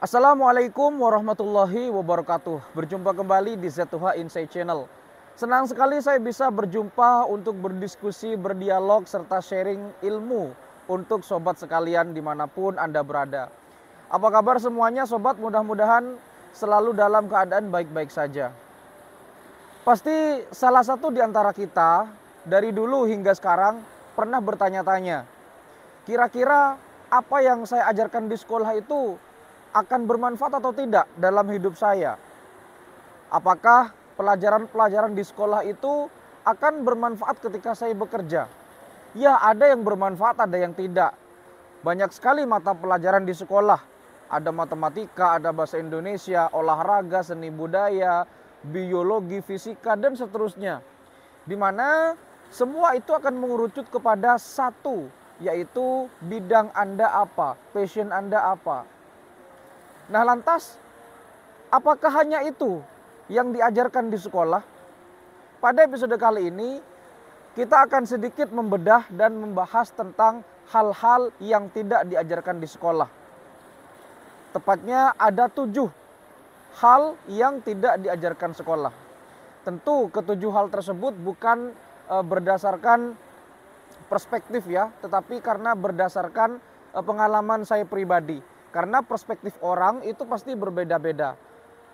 Assalamualaikum warahmatullahi wabarakatuh. Berjumpa kembali di Z2H Insight Channel. Senang sekali saya bisa berjumpa untuk berdiskusi, berdialog, serta sharing ilmu untuk sobat sekalian dimanapun Anda berada. Apa kabar semuanya sobat? Mudah-mudahan selalu dalam keadaan baik-baik saja. Pasti salah satu di antara kita dari dulu hingga sekarang pernah bertanya-tanya, kira-kira apa yang saya ajarkan di sekolah itu akan bermanfaat atau tidak dalam hidup saya? Apakah pelajaran-pelajaran di sekolah itu akan bermanfaat ketika saya bekerja? Ya, ada yang bermanfaat, ada yang tidak. Banyak sekali mata pelajaran di sekolah. Ada matematika, ada bahasa Indonesia, olahraga, seni budaya, biologi, fisika, dan seterusnya. Di mana semua itu akan mengerucut kepada satu, yaitu bidang Anda apa, passion Anda apa. Nah lantas, apakah hanya itu yang diajarkan di sekolah? Pada episode kali ini, kita akan sedikit membedah dan membahas tentang hal-hal yang tidak diajarkan di sekolah. Tepatnya ada 7 hal yang tidak diajarkan sekolah. Tentu ketujuh hal tersebut bukan berdasarkan perspektif ya, tetapi karena berdasarkan pengalaman saya pribadi. Karena perspektif orang itu pasti berbeda-beda.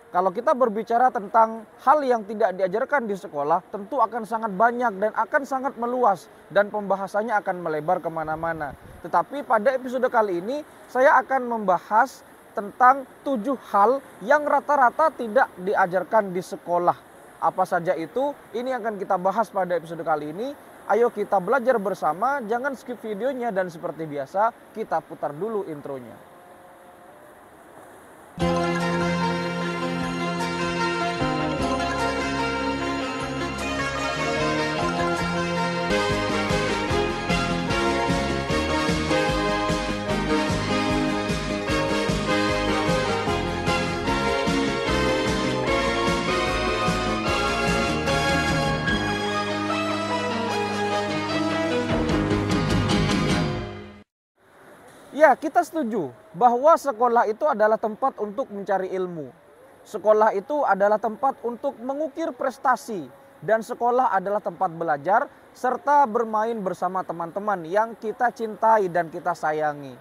Kalau kita berbicara tentang hal yang tidak diajarkan di sekolah, tentu akan sangat banyak dan akan sangat meluas. Dan pembahasannya akan melebar kemana-mana. Tetapi pada episode kali ini, saya akan membahas tentang 7 hal yang rata-rata tidak diajarkan di sekolah. Apa saja itu? Ini akan kita bahas pada episode kali ini. Ayo kita belajar bersama, jangan skip videonya, dan seperti biasa, kita putar dulu intronya. Ya, kita setuju bahwa sekolah itu adalah tempat untuk mencari ilmu. Sekolah itu adalah tempat untuk mengukir prestasi. Dan sekolah adalah tempat belajar serta bermain bersama teman-teman yang kita cintai dan kita sayangi.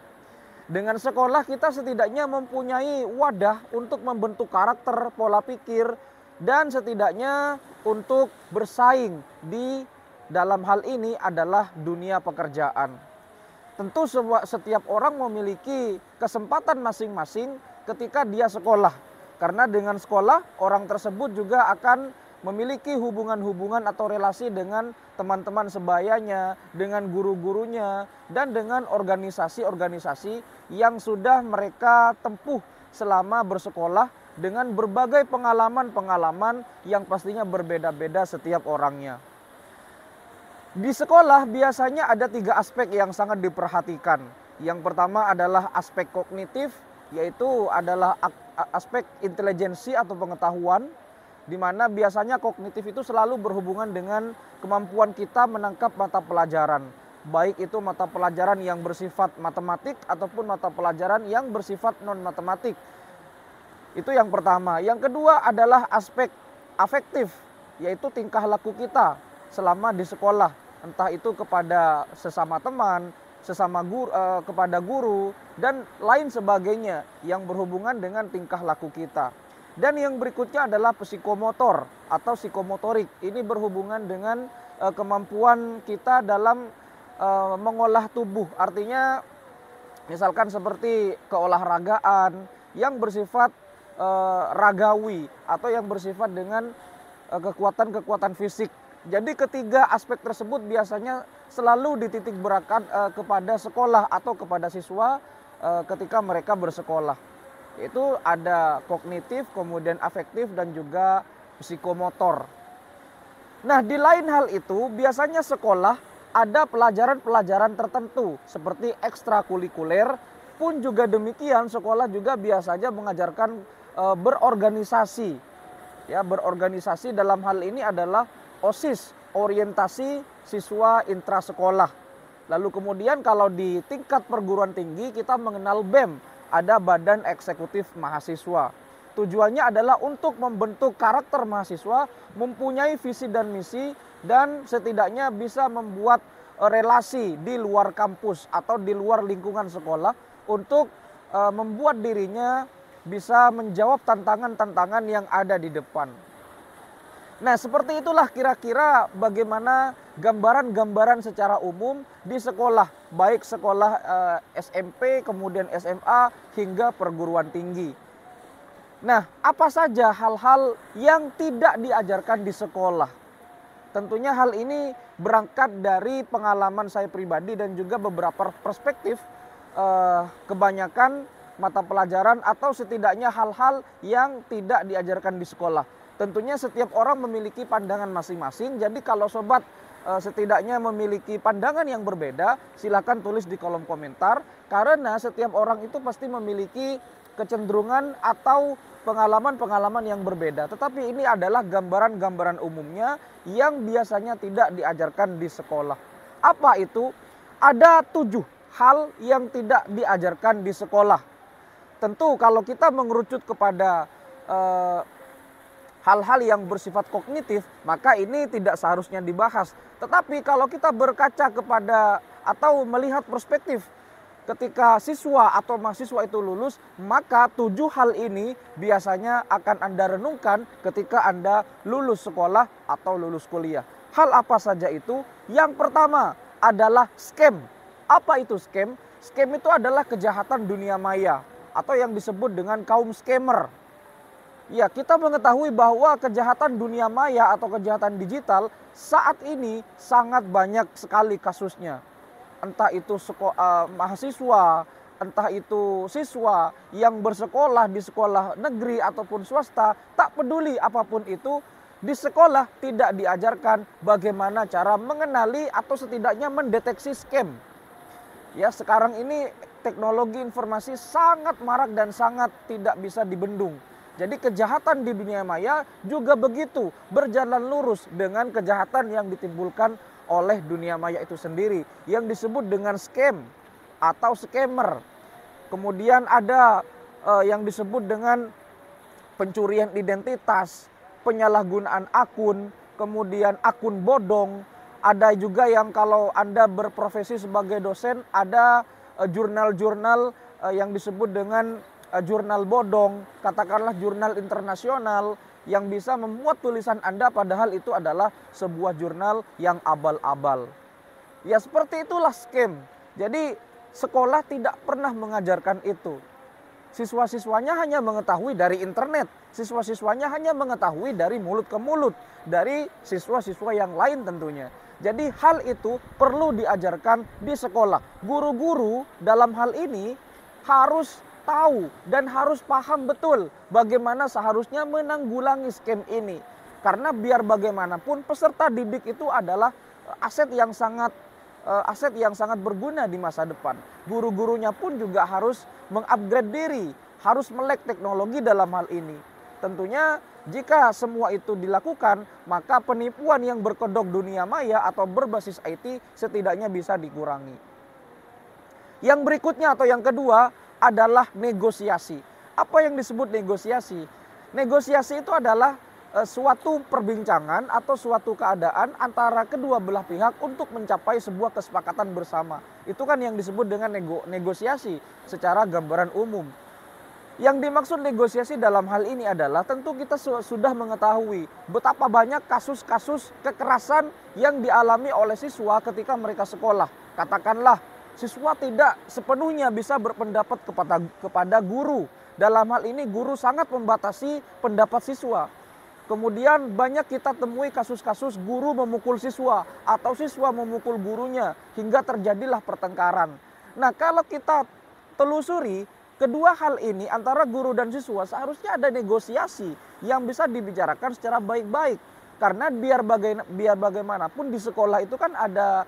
Dengan sekolah kita setidaknya mempunyai wadah untuk membentuk karakter, pola pikir, dan setidaknya untuk bersaing di dalam hal ini adalah dunia pekerjaan. Tentu setiap orang memiliki kesempatan masing-masing ketika dia sekolah. Karena dengan sekolah orang tersebut juga akan memiliki hubungan-hubungan atau relasi dengan teman-teman sebayanya, dengan guru-gurunya, dan dengan organisasi-organisasi yang sudah mereka tempuh selama bersekolah dengan berbagai pengalaman-pengalaman yang pastinya berbeda-beda setiap orangnya. Di sekolah biasanya ada 3 aspek yang sangat diperhatikan. Yang pertama adalah aspek kognitif, yaitu adalah aspek intelijensi atau pengetahuan, di mana biasanya kognitif itu selalu berhubungan dengan kemampuan kita menangkap mata pelajaran. Baik itu mata pelajaran yang bersifat matematik ataupun mata pelajaran yang bersifat non-matematik. Itu yang pertama. Yang kedua adalah aspek afektif, yaitu tingkah laku kita selama di sekolah, entah itu kepada sesama teman, sesama guru, kepada guru, dan lain sebagainya yang berhubungan dengan tingkah laku kita. Dan yang berikutnya adalah psikomotor atau psikomotorik. Ini berhubungan dengan kemampuan kita dalam mengolah tubuh. Artinya misalkan seperti keolahragaan yang bersifat ragawi atau yang bersifat dengan kekuatan-kekuatan fisik. Jadi ketiga aspek tersebut biasanya selalu dititik beratkan kepada sekolah atau kepada siswa ketika mereka bersekolah. Itu ada kognitif, kemudian afektif, dan juga psikomotor. Nah, di lain hal itu biasanya sekolah ada pelajaran-pelajaran tertentu seperti ekstrakurikuler, pun juga demikian sekolah juga biasanya mengajarkan berorganisasi. Ya, berorganisasi dalam hal ini adalah OSIS, orientasi siswa intrasekolah. Lalu kemudian kalau di tingkat perguruan tinggi kita mengenal BEM ada Badan Eksekutif Mahasiswa. Tujuannya adalah untuk membentuk karakter mahasiswa, mempunyai visi dan misi, dan setidaknya bisa membuat relasi di luar kampus atau di luar lingkungan sekolah untuk membuat dirinya bisa menjawab tantangan-tantangan yang ada di depan. Nah, seperti itulah kira-kira bagaimana gambaran-gambaran secara umum di sekolah, baik sekolah SMP, kemudian SMA, hingga perguruan tinggi. Nah, apa saja hal-hal yang tidak diajarkan di sekolah? Tentunya hal ini berangkat dari pengalaman saya pribadi dan juga beberapa perspektif kebanyakan mata pelajaran atau setidaknya hal-hal yang tidak diajarkan di sekolah. Tentunya setiap orang memiliki pandangan masing-masing, jadi kalau sobat setidaknya memiliki pandangan yang berbeda, silakan tulis di kolom komentar, karena setiap orang itu pasti memiliki kecenderungan atau pengalaman-pengalaman yang berbeda. Tetapi ini adalah gambaran-gambaran umumnya yang biasanya tidak diajarkan di sekolah. Apa itu? Ada 7 hal yang tidak diajarkan di sekolah. Tentu kalau kita mengerucut kepada hal-hal yang bersifat kognitif, maka ini tidak seharusnya dibahas. Tetapi kalau kita berkaca kepada atau melihat perspektif ketika siswa atau mahasiswa itu lulus, maka 7 hal ini biasanya akan Anda renungkan ketika Anda lulus sekolah atau lulus kuliah. Hal apa saja itu? Yang pertama adalah scam. Apa itu scam? Scam itu adalah kejahatan dunia maya atau yang disebut dengan kaum scammer. Ya, kita mengetahui bahwa kejahatan dunia maya atau kejahatan digital saat ini sangat banyak sekali kasusnya. Entah itu mahasiswa, entah itu siswa yang bersekolah di sekolah negeri ataupun swasta, tak peduli apapun itu, di sekolah tidak diajarkan bagaimana cara mengenali atau setidaknya mendeteksi scam. Ya, sekarang ini teknologi informasi sangat marak dan sangat tidak bisa dibendung. Jadi kejahatan di dunia maya juga begitu, berjalan lurus dengan kejahatan yang ditimbulkan oleh dunia maya itu sendiri yang disebut dengan scam atau scammer. Kemudian ada yang disebut dengan pencurian identitas, penyalahgunaan akun, kemudian akun bodong. Ada juga yang kalau Anda berprofesi sebagai dosen, ada jurnal-jurnal yang disebut dengan jurnal bodong, katakanlah jurnal internasional yang bisa memuat tulisan Anda padahal itu adalah sebuah jurnal yang abal-abal. Ya, seperti itulah scam. Jadi sekolah tidak pernah mengajarkan itu. Siswa-siswanya hanya mengetahui dari internet. Siswa-siswanya hanya mengetahui dari mulut ke mulut, dari siswa-siswa yang lain tentunya. Jadi hal itu perlu diajarkan di sekolah. Guru-guru dalam hal ini harus tahu dan harus paham betul bagaimana seharusnya menanggulangi scam ini. Karena biar bagaimanapun peserta didik itu adalah aset yang sangat berguna di masa depan. Guru-gurunya pun juga harus mengupgrade diri, harus melek teknologi dalam hal ini. Tentunya jika semua itu dilakukan, maka penipuan yang berkedok dunia maya atau berbasis IT setidaknya bisa dikurangi. Yang berikutnya atau yang kedua adalah negosiasi. Apa yang disebut negosiasi? Negosiasi itu adalah suatu perbincangan atau suatu keadaan antara kedua belah pihak untuk mencapai sebuah kesepakatan bersama. Itu kan yang disebut dengan negosiasi secara gambaran umum. Yang dimaksud negosiasi dalam hal ini adalah tentu kita sudah mengetahui betapa banyak kasus-kasus kekerasan yang dialami oleh siswa ketika mereka sekolah. Katakanlah siswa tidak sepenuhnya bisa berpendapat kepada guru. Dalam hal ini guru sangat membatasi pendapat siswa. Kemudian banyak kita temui kasus-kasus guru memukul siswa atau siswa memukul gurunya hingga terjadilah pertengkaran. Nah, kalau kita telusuri kedua hal ini antara guru dan siswa seharusnya ada negosiasi yang bisa dibicarakan secara baik-baik. Karena biar bagaimanapun di sekolah itu kan ada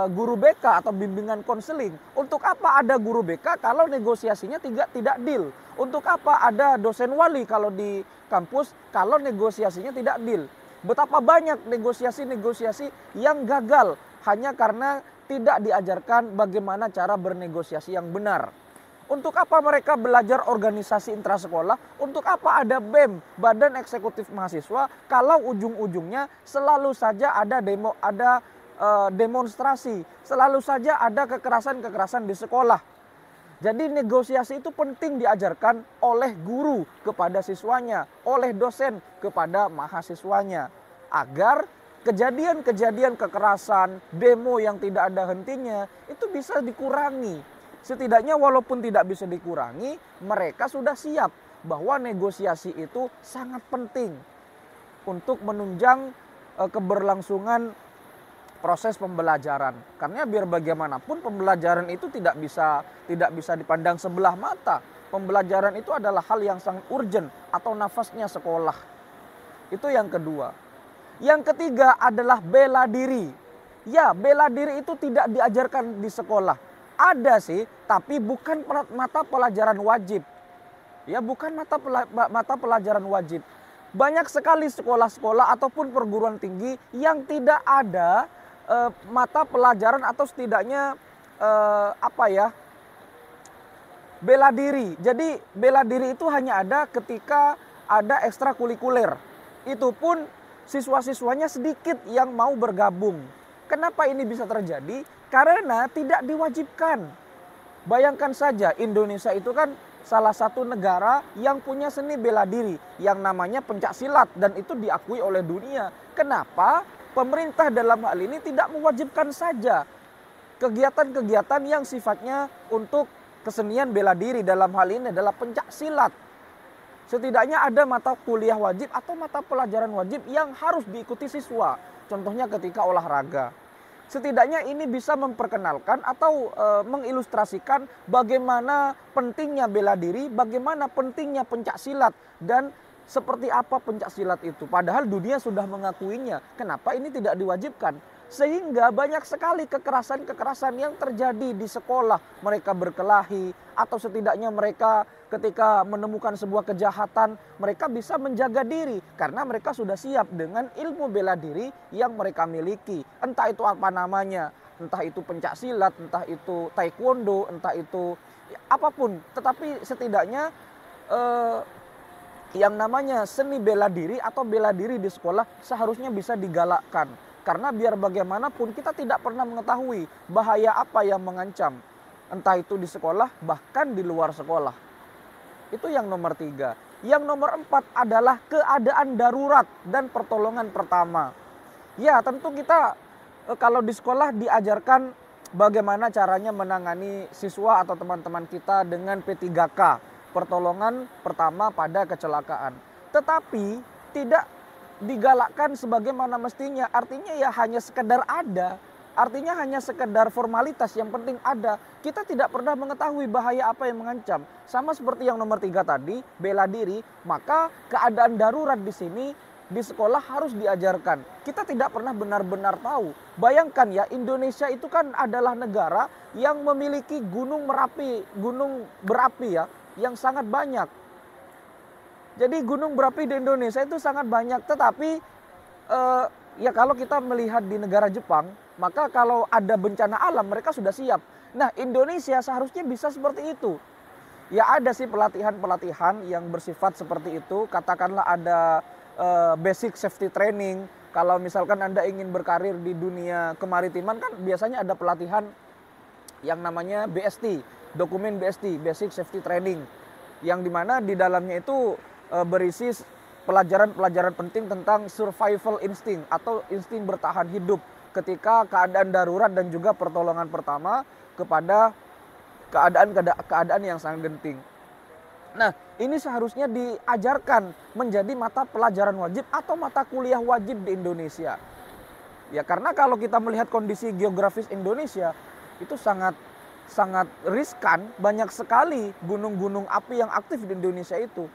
guru BK atau bimbingan konseling. Untuk apa ada guru BK kalau negosiasinya tidak deal? Untuk apa ada dosen wali kalau di kampus kalau negosiasinya tidak deal? Betapa banyak negosiasi-negosiasi yang gagal hanya karena tidak diajarkan bagaimana cara bernegosiasi yang benar. Untuk apa mereka belajar organisasi intrasekolah? Untuk apa ada BEM, Badan Eksekutif Mahasiswa, kalau ujung-ujungnya selalu saja ada demonstrasi, selalu saja ada kekerasan-kekerasan di sekolah. Jadi negosiasi itu penting diajarkan oleh guru kepada siswanya, oleh dosen kepada mahasiswanya, agar kejadian-kejadian kekerasan, demo yang tidak ada hentinya itu bisa dikurangi. Setidaknya walaupun tidak bisa dikurangi, mereka sudah siap bahwa negosiasi itu sangat penting untuk menunjang keberlangsungan proses pembelajaran. Karena biar bagaimanapun pembelajaran itu tidak bisa dipandang sebelah mata. Pembelajaran itu adalah hal yang sangat urgent atau nafasnya sekolah. Itu yang kedua. Yang ketiga adalah bela diri. Ya, bela diri itu tidak diajarkan di sekolah. Ada sih, tapi bukan mata pelajaran wajib. Ya, bukan mata pelajaran wajib. Banyak sekali sekolah-sekolah ataupun perguruan tinggi yang tidak ada mata pelajaran atau setidaknya bela diri. Jadi bela diri itu hanya ada ketika ada ekstrakurikuler. Itu pun siswa-siswanya sedikit yang mau bergabung. Kenapa ini bisa terjadi? Karena tidak diwajibkan. Bayangkan saja, Indonesia itu kan salah satu negara yang punya seni bela diri yang namanya pencak silat, dan itu diakui oleh dunia. Kenapa? Pemerintah dalam hal ini tidak mewajibkan saja kegiatan-kegiatan yang sifatnya untuk kesenian bela diri, dalam hal ini adalah pencak silat. Setidaknya ada mata kuliah wajib atau mata pelajaran wajib yang harus diikuti siswa. Contohnya ketika olahraga. Setidaknya ini bisa memperkenalkan atau mengilustrasikan bagaimana pentingnya bela diri, bagaimana pentingnya pencak silat, dan seperti apa pencak silat itu. Padahal dunia sudah mengakuinya. Kenapa ini tidak diwajibkan? Sehingga banyak sekali kekerasan-kekerasan yang terjadi di sekolah. Mereka berkelahi atau setidaknya mereka ketika menemukan sebuah kejahatan, mereka bisa menjaga diri karena mereka sudah siap dengan ilmu bela diri yang mereka miliki. Entah itu apa namanya, entah itu pencak silat, entah itu taekwondo, entah itu apapun. Tetapi setidaknya yang namanya seni bela diri atau bela diri di sekolah seharusnya bisa digalakkan. Karena biar bagaimanapun kita tidak pernah mengetahui bahaya apa yang mengancam. Entah itu di sekolah, bahkan di luar sekolah. Itu yang nomor 3. Yang nomor 4 adalah keadaan darurat dan pertolongan pertama. Ya, tentu kita kalau di sekolah diajarkan bagaimana caranya menangani siswa atau teman-teman kita dengan P3K. Pertolongan pertama pada kecelakaan. Tetapi tidak digalakkan sebagaimana mestinya. Artinya ya hanya sekedar ada. Artinya hanya sekedar formalitas, yang penting ada. Kita tidak pernah mengetahui bahaya apa yang mengancam. Sama seperti yang nomor 3 tadi, bela diri. Maka keadaan darurat di sini di sekolah harus diajarkan. Kita tidak pernah benar-benar tahu. Bayangkan ya, Indonesia itu kan adalah negara yang memiliki gunung berapi ya, yang sangat banyak. Jadi gunung berapi di Indonesia itu sangat banyak, tetapi ya kalau kita melihat di negara Jepang, maka kalau ada bencana alam mereka sudah siap. Nah, Indonesia seharusnya bisa seperti itu. Ya ada sih pelatihan-pelatihan yang bersifat seperti itu, katakanlah ada basic safety training. Kalau misalkan Anda ingin berkarir di dunia kemaritiman kan biasanya ada pelatihan yang namanya BST, dokumen BST, basic safety training. Yang dimana di dalamnya itu berisi pelajaran-pelajaran penting tentang survival instinct atau insting bertahan hidup ketika keadaan darurat dan juga pertolongan pertama kepada keadaan yang sangat genting. Nah, ini seharusnya diajarkan menjadi mata pelajaran wajib atau mata kuliah wajib di Indonesia. Ya, karena kalau kita melihat kondisi geografis Indonesia itu sangat riskan, banyak sekali gunung-gunung api yang aktif di Indonesia itu.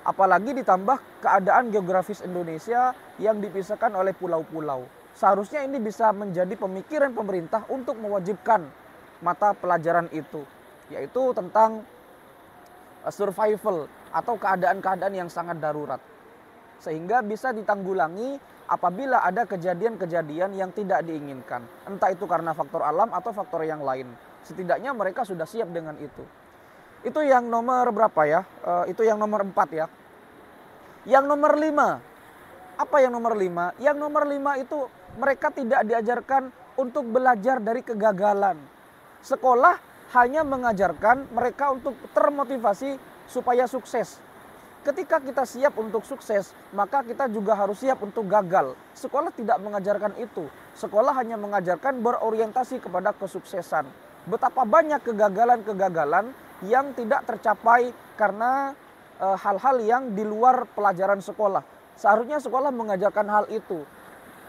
Apalagi ditambah keadaan geografis Indonesia yang dipisahkan oleh pulau-pulau. Seharusnya ini bisa menjadi pemikiran pemerintah untuk mewajibkan mata pelajaran itu, yaitu tentang survival atau keadaan-keadaan yang sangat darurat. Sehingga bisa ditanggulangi apabila ada kejadian-kejadian yang tidak diinginkan. Entah itu karena faktor alam atau faktor yang lain. Setidaknya mereka sudah siap dengan itu. Itu yang nomor berapa ya? Itu yang nomor 4 ya. Yang nomor 5. Apa yang nomor 5? Yang nomor 5 itu mereka tidak diajarkan untuk belajar dari kegagalan. Sekolah hanya mengajarkan mereka untuk termotivasi supaya sukses. Ketika kita siap untuk sukses, maka kita juga harus siap untuk gagal. Sekolah tidak mengajarkan itu. Sekolah hanya mengajarkan berorientasi kepada kesuksesan. Betapa banyak kegagalan-kegagalan yang tidak tercapai karena hal-hal yang di luar pelajaran sekolah. Seharusnya sekolah mengajarkan hal itu.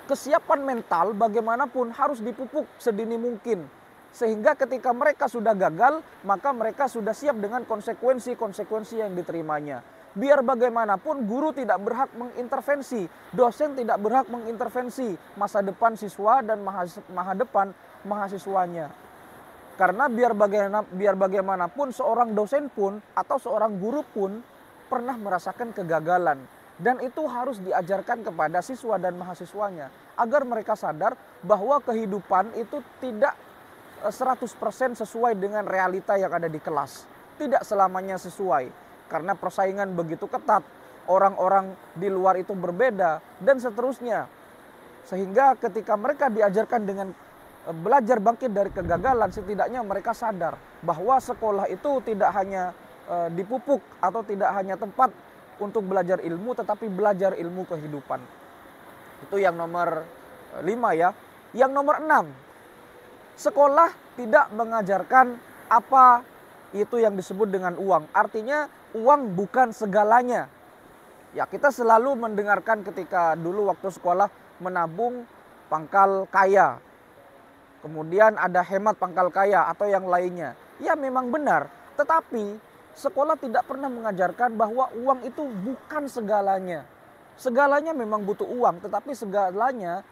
Kesiapan mental bagaimanapun harus dipupuk sedini mungkin. Sehingga ketika mereka sudah gagal, maka mereka sudah siap dengan konsekuensi-konsekuensi yang diterimanya. Biar bagaimanapun guru tidak berhak mengintervensi, dosen tidak berhak mengintervensi masa depan siswa dan masa depan mahasiswanya. Karena biar bagaimanapun seorang dosen pun atau seorang guru pun pernah merasakan kegagalan. Dan itu harus diajarkan kepada siswa dan mahasiswanya agar mereka sadar bahwa kehidupan itu tidak 100% sesuai dengan realita yang ada di kelas. Tidak selamanya sesuai karena persaingan begitu ketat, orang-orang di luar itu berbeda dan seterusnya. Sehingga ketika mereka diajarkan dengan belajar bangkit dari kegagalan, setidaknya mereka sadar bahwa sekolah itu tidak hanya dipupuk atau tidak hanya tempat untuk belajar ilmu, tetapi belajar ilmu kehidupan. Itu yang nomor 5 ya. Yang nomor 6, sekolah tidak mengajarkan apa itu yang disebut dengan uang. Artinya uang bukan segalanya. Ya, kita selalu mendengarkan ketika dulu waktu sekolah menabung pangkal kaya. Kemudian ada hemat pangkal kaya atau yang lainnya. Ya memang benar, tetapi sekolah tidak pernah mengajarkan bahwa uang itu bukan segalanya. Segalanya memang butuh uang, tetapi segalanya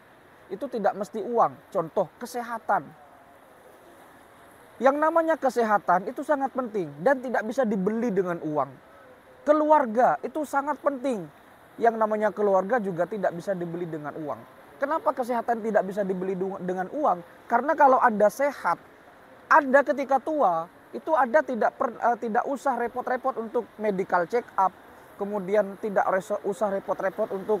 itu tidak mesti uang. Contoh, kesehatan. Yang namanya kesehatan itu sangat penting dan tidak bisa dibeli dengan uang. Keluarga itu sangat penting. Yang namanya keluarga juga tidak bisa dibeli dengan uang. Kenapa kesehatan tidak bisa dibeli dengan uang? Karena kalau Anda sehat, Anda ketika tua, itu Anda tidak usah repot-repot untuk medical check up, kemudian tidak usah repot-repot untuk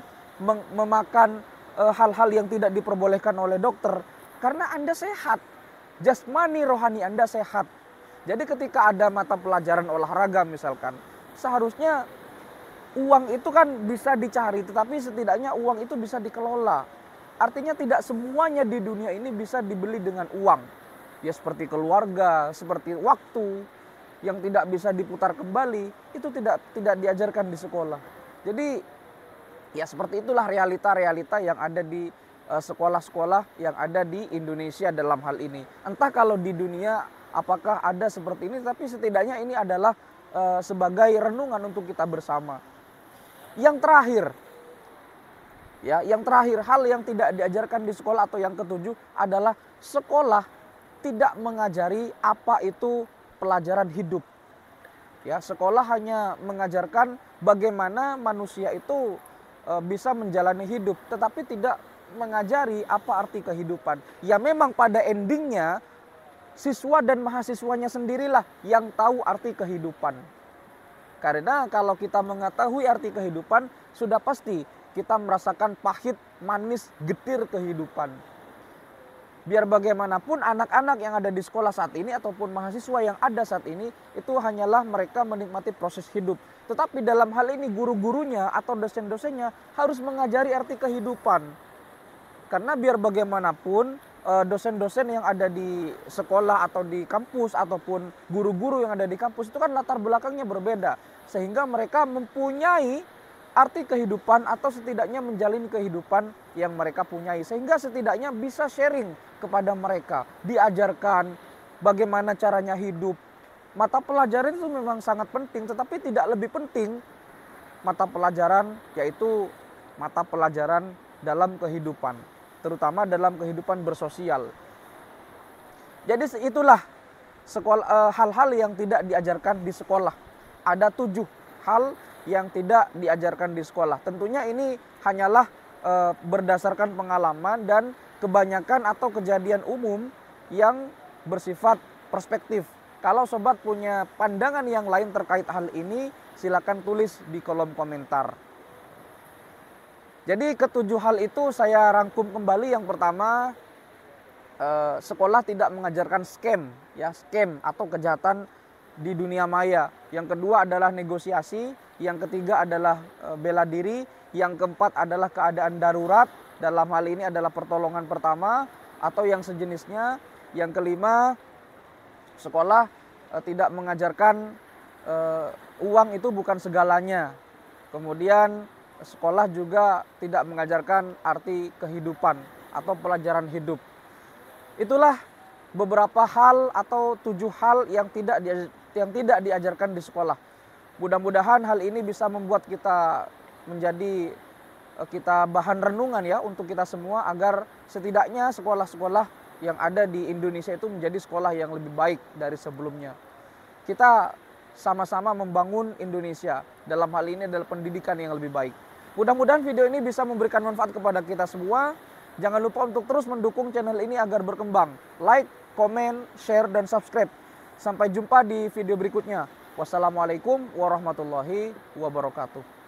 memakan hal-hal yang tidak diperbolehkan oleh dokter, karena Anda sehat, jasmani rohani Anda sehat. Jadi ketika ada mata pelajaran olahraga misalkan, seharusnya uang itu kan bisa dicari, tetapi setidaknya uang itu bisa dikelola. Artinya tidak semuanya di dunia ini bisa dibeli dengan uang. Ya seperti keluarga, seperti waktu yang tidak bisa diputar kembali, itu tidak diajarkan di sekolah. Jadi ya seperti itulah realita-realita yang ada di sekolah-sekolah yang ada di Indonesia dalam hal ini. Entah kalau di dunia apakah ada seperti ini, tapi setidaknya ini adalah sebagai renungan untuk kita bersama. Yang terakhir hal yang tidak diajarkan di sekolah atau yang ketujuh adalah sekolah tidak mengajari apa itu pelajaran hidup. Ya, sekolah hanya mengajarkan bagaimana manusia itu bisa menjalani hidup, tetapi tidak mengajari apa arti kehidupan. Ya memang pada endingnya siswa dan mahasiswanya sendirilah yang tahu arti kehidupan. Karena kalau kita mengetahui arti kehidupan, sudah pasti kita merasakan pahit, manis, getir kehidupan. Biar bagaimanapun anak-anak yang ada di sekolah saat ini ataupun mahasiswa yang ada saat ini itu hanyalah mereka menikmati proses hidup. Tetapi dalam hal ini guru-gurunya atau dosen-dosennya harus mengajari arti kehidupan. Karena biar bagaimanapun dosen-dosen yang ada di sekolah atau di kampus ataupun guru-guru yang ada di kampus itu kan latar belakangnya berbeda. Sehingga mereka mempunyai arti kehidupan atau setidaknya menjalin kehidupan yang mereka punyai. Sehingga setidaknya bisa sharing kepada mereka, diajarkan bagaimana caranya hidup. Mata pelajaran itu memang sangat penting, tetapi tidak lebih penting mata pelajaran yaitu mata pelajaran dalam kehidupan, terutama dalam kehidupan bersosial. Jadi itulah hal-hal yang tidak diajarkan di sekolah. Ada 7 hal yang tidak diajarkan di sekolah. Tentunya ini hanyalah berdasarkan pengalaman dan kebanyakan atau kejadian umum yang bersifat perspektif. Kalau sobat punya pandangan yang lain terkait hal ini, silakan tulis di kolom komentar. Jadi ketujuh hal itu saya rangkum kembali. Yang pertama, sekolah tidak mengajarkan scam atau kejahatan di dunia maya. Yang kedua adalah negosiasi, yang ketiga adalah bela diri, yang keempat adalah keadaan darurat, dalam hal ini adalah pertolongan pertama atau yang sejenisnya. Yang kelima, sekolah tidak mengajarkan uang itu bukan segalanya. Kemudian sekolah juga tidak mengajarkan arti kehidupan atau pelajaran hidup. Itulah beberapa hal atau 7 hal yang tidak diajarkan di sekolah. Mudah-mudahan hal ini bisa membuat kita bahan renungan ya untuk kita semua, agar setidaknya sekolah-sekolah yang ada di Indonesia itu menjadi sekolah yang lebih baik dari sebelumnya. Kita sama-sama membangun Indonesia, dalam hal ini adalah pendidikan yang lebih baik. Mudah-mudahan video ini bisa memberikan manfaat kepada kita semua. Jangan lupa untuk terus mendukung channel ini agar berkembang. Like, komen, share, dan subscribe. Sampai jumpa di video berikutnya. Wassalamualaikum warahmatullahi wabarakatuh.